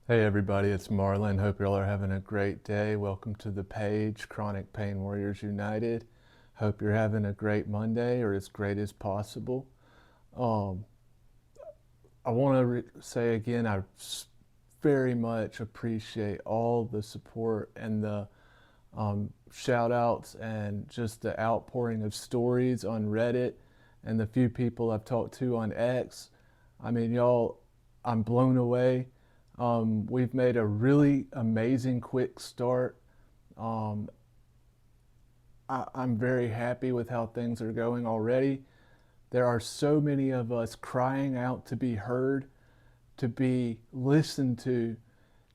Hey everybody, it's Marlon. Hope y'all are having a great day. Welcome to the page, Chronic Pain Warriors United. Hope you're having a great Monday or as great as possible. Um, I want to say again, very much appreciate all the support and the shout outs and just the outpouring of stories on Reddit and the few people I've talked to on X. I mean, y'all, I'm blown away. We've made a really amazing quick start. Um, I'm very happy with how things are going already. There are so many of us crying out to be heard, to be listened to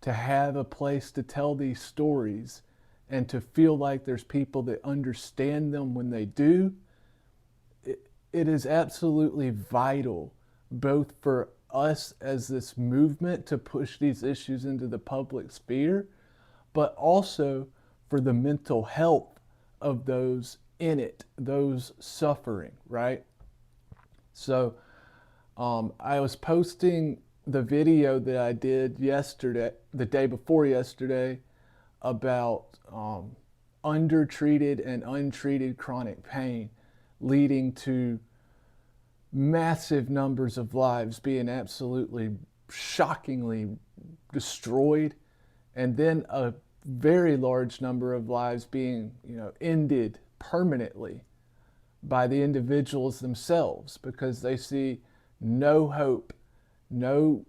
have a place to tell these stories, and to feel like there's people that understand them when they do. It is absolutely vital, both for us as this movement to push these issues into the public sphere, but also for the mental health of those in it, those suffering, right? So I was posting the video that I did yesterday, the day before yesterday, about undertreated and untreated chronic pain leading to massive numbers of lives being absolutely shockingly destroyed, and then a very large number of lives being, ended permanently by the individuals themselves because they see no hope, no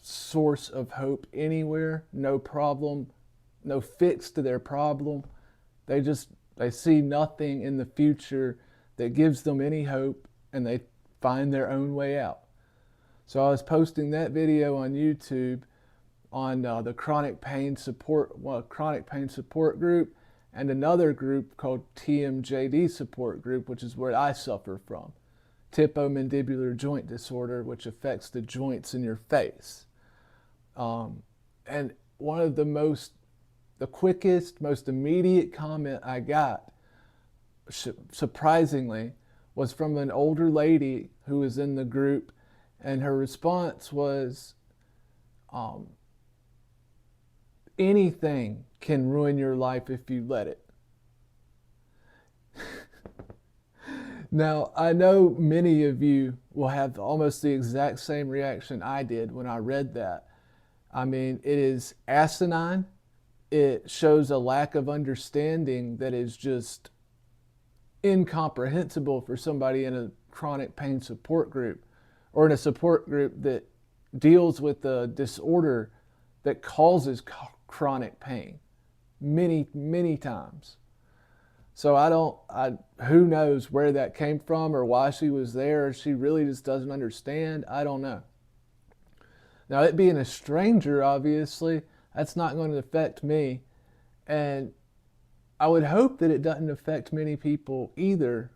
source of hope anywhere, no problem, no fix to their problem. They see nothing in the future that gives them any hope, and they find their own way out. So I was posting that video on YouTube on the chronic pain support group, and another group called TMJD support group, which is where I suffer from, typomandibular joint disorder, which affects the joints in your face. And one of the quickest, most immediate comment I got, surprisingly, was from an older lady who was in the group, and her response was, anything can ruin your life if you let it. Now, I know many of you will have almost the exact same reaction I did when I read that. I mean, it is asinine. It shows a lack of understanding that is just incomprehensible for somebody in a chronic pain support group or in a support group that deals with a disorder that causes chronic pain many times. So who knows where that came from or why she was there, or she really just doesn't understand. I don't know. Now, it being a stranger, obviously, that's not going to affect me. And I would hope that it doesn't affect many people either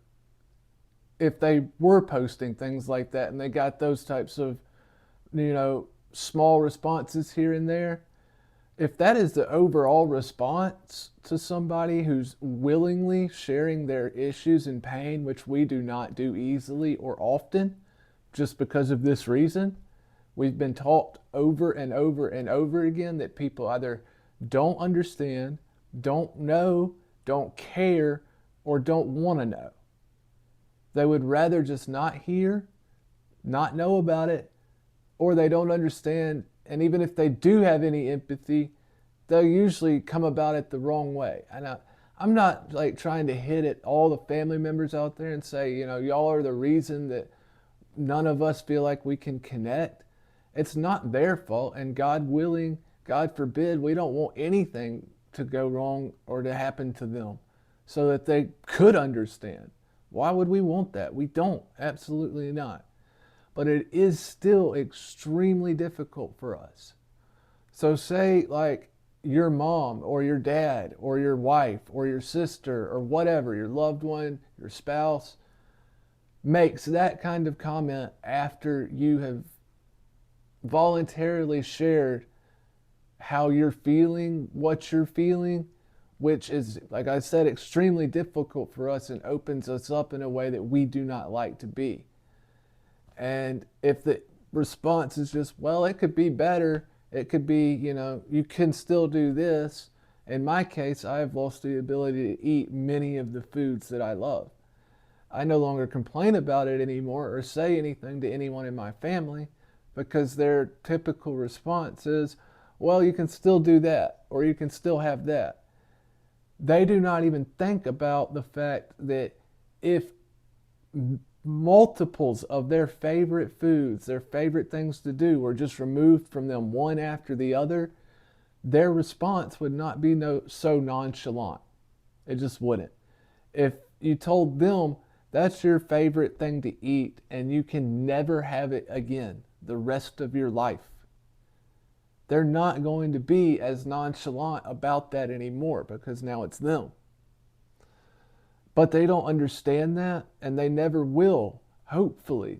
if they were posting things like that and they got those types of, small responses here and there. If that is the overall response to somebody who's willingly sharing their issues and pain, which we do not do easily or often just because of this reason, we've been taught over and over and over again that people either don't understand, don't know, don't care, or don't want to know. They would rather just not hear, not know about it, or they don't understand. And even if they do have any empathy, they'll usually come about it the wrong way. And I'm not like trying to hit at all the family members out there and say, y'all are the reason that none of us feel like we can connect. It's not their fault. And God willing, God forbid, we don't want anything to go wrong or to happen to them so that they could understand. Why would we want that? We don't. Absolutely not. But it is still extremely difficult for us. So say like your mom or your dad or your wife or your sister or whatever, your loved one, your spouse, makes that kind of comment after you have voluntarily shared how you're feeling, what you're feeling, which is, like I said, extremely difficult for us and opens us up in a way that we do not like to be. And if the response is just, well, it could be better, It could be, you can still do this. In my case, I have lost the ability to eat many of the foods that I love. I no longer complain about it anymore or say anything to anyone in my family because their typical response is, well, you can still do that or you can still have that. They do not even think about the fact that if multiples of their favorite foods, their favorite things to do, were just removed from them one after the other, their response would not be so nonchalant. It just wouldn't. If you told them that's your favorite thing to eat and you can never have it again the rest of your life, they're not going to be as nonchalant about that anymore because now it's them. But they don't understand that and they never will, hopefully.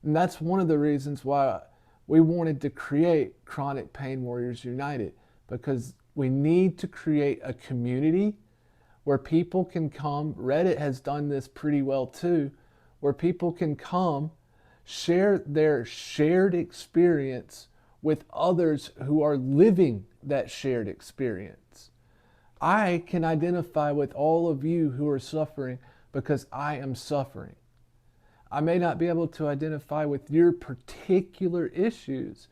And that's one of the reasons why we wanted to create Chronic Pain Warriors United, because we need to create a community where people can come. Reddit has done this pretty well too, where people can come, share their shared experience with others who are living that shared experience. I can identify with all of you who are suffering because I am suffering. I may not be able to identify with your particular issues,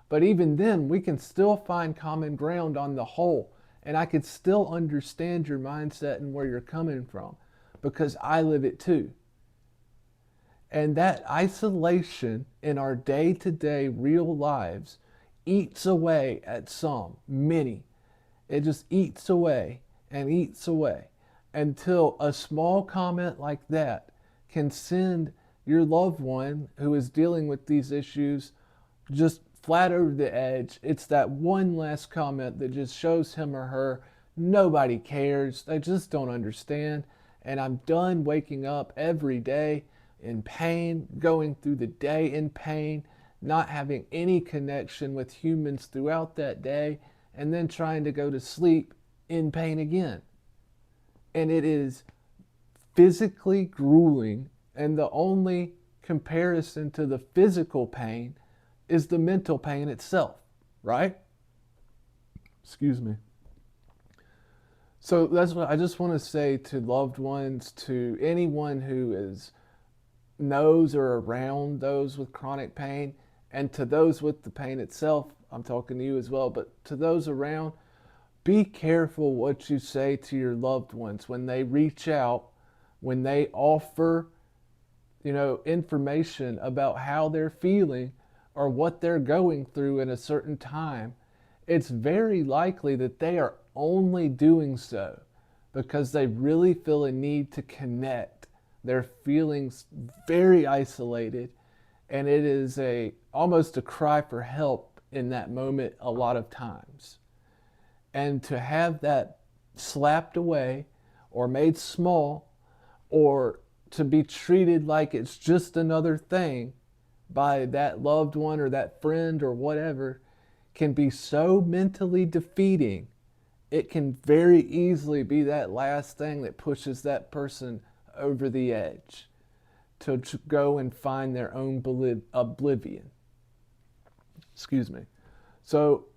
but even then, we can still find common ground on the whole, and I can still understand your mindset and where you're coming from because I live it too. And that isolation in our day-to-day real lives eats away at many. It just eats away and eats away until a small comment like that can send your loved one who is dealing with these issues just flat over the edge. It's that one last comment that just shows him or her nobody cares. They just don't understand. And I'm done waking up every day in pain, going through the day in pain, not having any connection with humans throughout that day, and then trying to go to sleep in pain again. And it is physically grueling, and the only comparison to the physical pain is the mental pain itself, right? Excuse me. So that's what I just want to say to loved ones, to anyone who knows or around those with chronic pain, and to those with the pain itself. I'm talking to you as well, but to those around, be careful what you say to your loved ones when they reach out, when they offer, information about how they're feeling or what they're going through in a certain time. It's very likely that they are only doing so because they really feel a need to connect. They're feeling very isolated, and it is almost a cry for help in that moment a lot of times. And to have that slapped away or made small, or to be treated like it's just another thing by that loved one or that friend or whatever, can be so mentally defeating. It can very easily be that last thing that pushes that person over the edge to go and find their own oblivion. Excuse me. So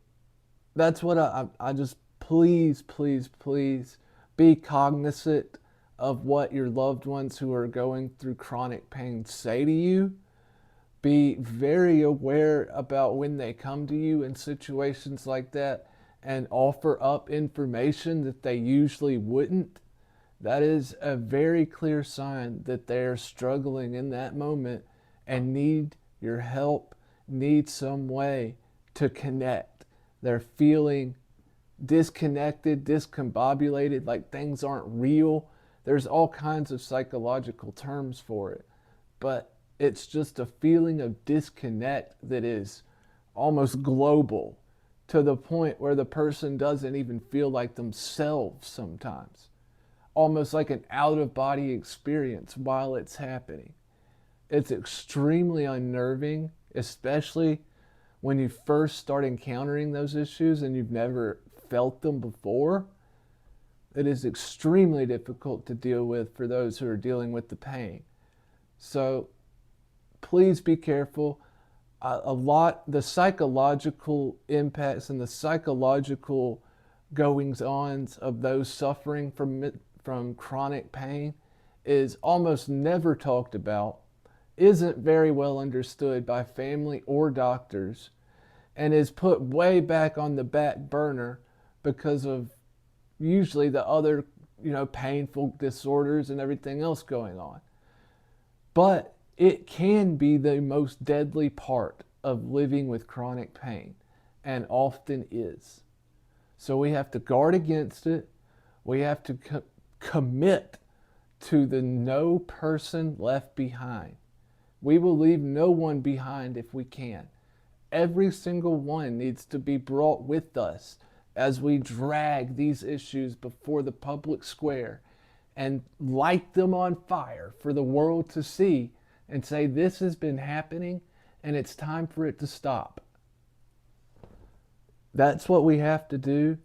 that's what I just, please, please, please be cognizant of what your loved ones who are going through chronic pain say to you. Be very aware about when they come to you in situations like that and offer up information that they usually wouldn't. That is a very clear sign that they're struggling in that moment and need your help, need some way to connect. They're feeling disconnected, discombobulated, like things aren't real. There's all kinds of psychological terms for it, but it's just a feeling of disconnect that is almost global, to the point where the person doesn't even feel like themselves sometimes. Almost like an out-of-body experience while it's happening. It's extremely unnerving, especially when you first start encountering those issues and you've never felt them before. It is extremely difficult to deal with for those who are dealing with the pain. So please be careful. a lot, the psychological impacts and the psychological goings ons of those suffering from chronic pain is almost never talked about, isn't very well understood by family or doctors, and is put way back on the back burner because of usually the other, painful disorders and everything else going on. But it can be the most deadly part of living with chronic pain, and often is. So we have to guard against it. We have to commit to the no person left behind. We will leave no one behind if we can. Every single one needs to be brought with us as we drag these issues before the public square and light them on fire for the world to see and say, this has been happening and it's time for it to stop. That's what we have to do.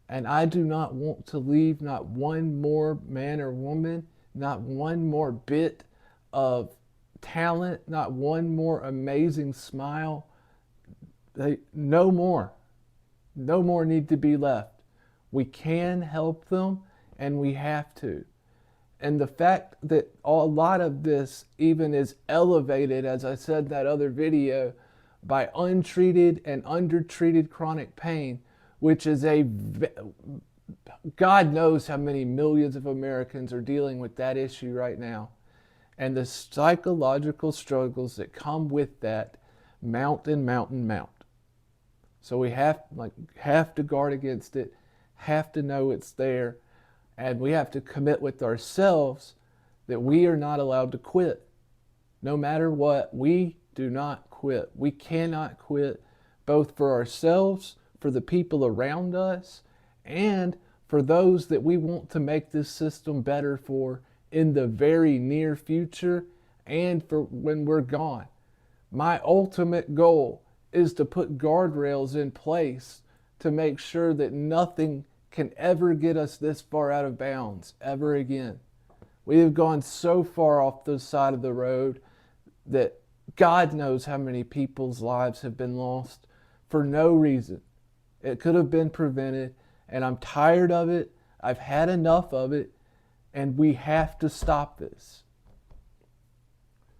And I do not want to leave not one more man or woman, not one more bit of talent, not one more amazing smile. No more need to be left. We can help them, and we have to. And the fact that a lot of this even is elevated, as I said in that other video, by untreated and undertreated chronic pain, which is God knows how many millions of Americans are dealing with that issue right now. And the psychological struggles that come with that mount and mount and mount. So we have to guard against it, have to know it's there, and we have to commit with ourselves that we are not allowed to quit. No matter what, we do not quit. We cannot quit, both for ourselves, for the people around us, and for those that we want to make this system better for in the very near future and for when we're gone. My ultimate goal is to put guardrails in place to make sure that nothing can ever get us this far out of bounds ever again. We have gone so far off the side of the road that God knows how many people's lives have been lost for no reason. It could have been prevented, and I'm tired of it. I've had enough of it, and we have to stop this.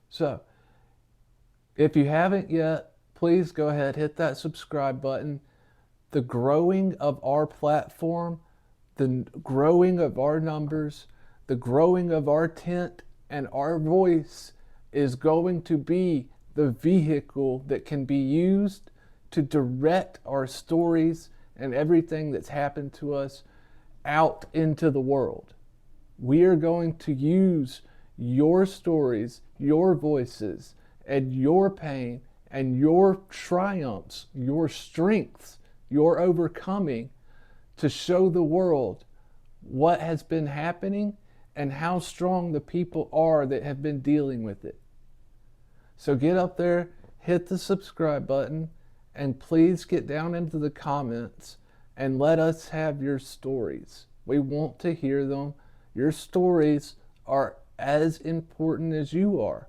So, if you haven't yet, please go ahead, hit that subscribe button. The growing of our platform, the growing of our numbers, the growing of our tent and our voice is going to be the vehicle that can be used to direct our stories and everything that's happened to us out into the world. We are going to use your stories, your voices, and your pain and your triumphs, your strengths, your overcoming to show the world what has been happening and how strong the people are that have been dealing with it. So get up there, hit the subscribe button, and please get down into the comments and let us have your stories. We want to hear them. Your stories are as important as you are.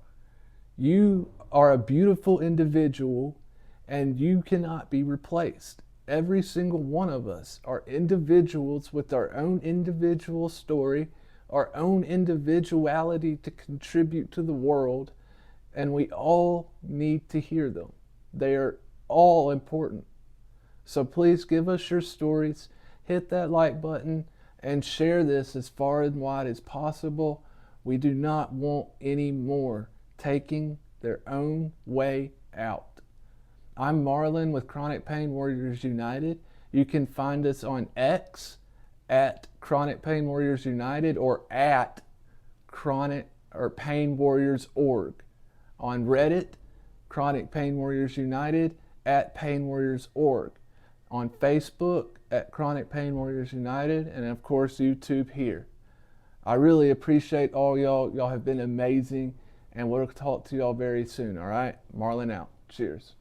You are a beautiful individual and you cannot be replaced. Every single one of us are individuals with our own individual story, our own individuality to contribute to the world, and we all need to hear them. They are all important. So please give us your stories, hit that like button, and share this as far and wide as possible. We do not want any more taking their own way out. I'm Marlon with Chronic Pain Warriors United. You can find us on X at Chronic Pain Warriors United or at Pain Warriors org. On Reddit, Chronic Pain Warriors United at Pain Warriors org. On Facebook at Chronic Pain Warriors United, and of course YouTube here. I really appreciate all y'all. Y'all have been amazing, and we'll talk to y'all very soon, all right? Marlon out. Cheers.